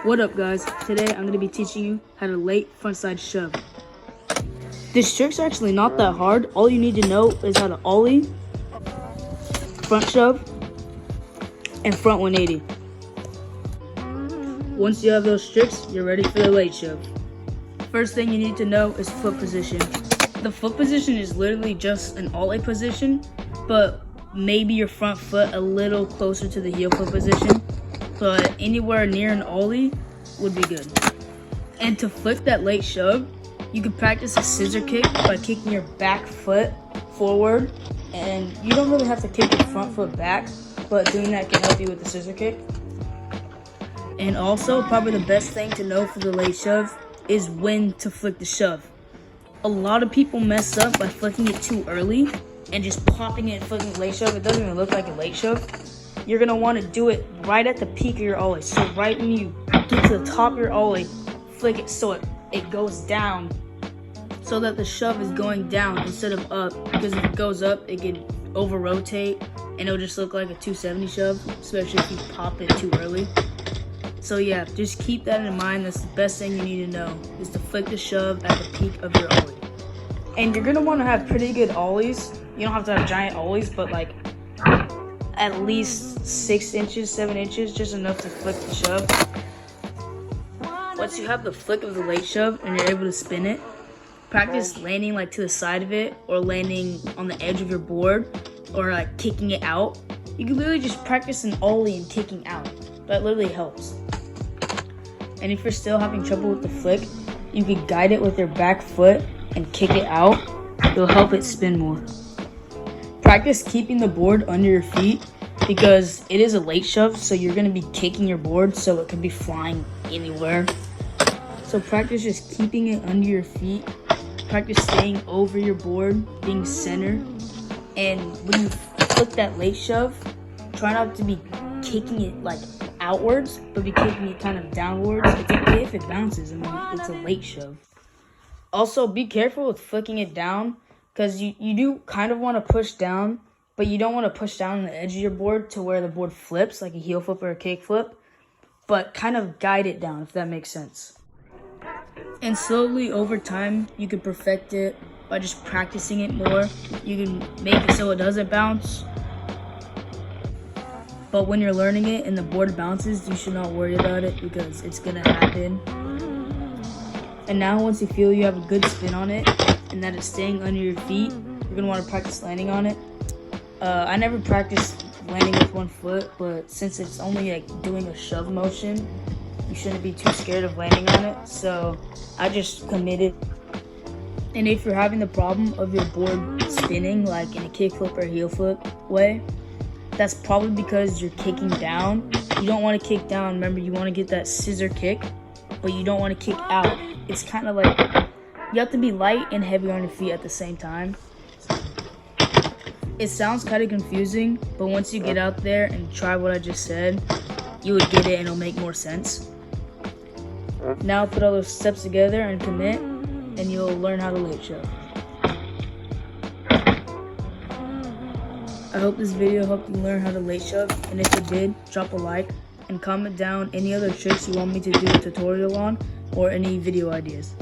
What up guys, today I'm going to be teaching you how to late frontside shove. This trick's actually not that hard. All you need to know is how to ollie, front shove, and front 180. Once you have those tricks, you're ready for the late shove. First thing you need to know is foot position. The foot position is literally just an ollie position, but maybe your front foot a little closer to the heel foot position. But anywhere near an ollie would be good. And to flip that late shove, you can practice a scissor kick by kicking your back foot forward, and you don't really have to kick your front foot back, but doing that can help you with the scissor kick. And also, probably the best thing to know for the late shove is when to flick the shove. A lot of people mess up by flicking it too early and just popping it and flicking the late shove. It doesn't even look like a late shove. You're going to want to do it right at the peak of your ollie. So right when you get to the top of your ollie, flick it so it goes down, so that the shove is going down instead of up. Because if it goes up, it can over rotate and it'll just look like a 270 shove, especially if you pop it too early. So yeah, just keep that in mind. That's the best thing you need to know, is to flick the shove at the peak of your ollie. And you're going to want to have pretty good ollies. You don't have to have giant ollies, but like at least 6 inches, 7 inches, just enough to flick the shove. Once you have the flick of the late shove and you're able to spin it, practice landing like to the side of it, or landing on the edge of your board, or like kicking it out. You can literally just practice an ollie and kicking out. That literally helps. And if you're still having trouble with the flick, you can guide it with your back foot and kick it out. It'll help it spin more. Practice keeping the board under your feet, because it is a late shove, so you're going to be kicking your board so it can be flying anywhere. So practice just keeping it under your feet. Practice staying over your board, being centered. And when you flick that late shove, try not to be kicking it like outwards, but be kicking it kind of downwards. It's okay if it bounces. I mean, it's a late shove. Also, be careful with flicking it down, because you do kind of want to push down, but you don't want to push down on the edge of your board to where the board flips, like a heel flip or a kick flip, but kind of guide it down, if that makes sense. And slowly over time, you can perfect it by just practicing it more. You can make it so it doesn't bounce. But when you're learning it and the board bounces, you should not worry about it, because it's going to happen. And now once you feel you have a good spin on it and that it's staying under your feet, you're going to want to practice landing on it. I never practiced landing with one foot, but since it's only like doing a shove motion, you shouldn't be too scared of landing on it. So I just committed. And if you're having the problem of your board spinning like in a kick flip or heel flip way, that's probably because you're kicking down. You don't want to kick down. Remember, you want to get that scissor kick, but you don't want to kick out. It's kind of like you have to be light and heavy on your feet at the same time. It sounds kind of confusing, but once you get out there and try what I just said, you would get it and it'll make more sense. Now put all those steps together and commit, and you'll learn how to late shove. I hope this video helped you learn how to late shove, and if it did, drop a like and comment down any other tricks you want me to do a tutorial on, or any video ideas.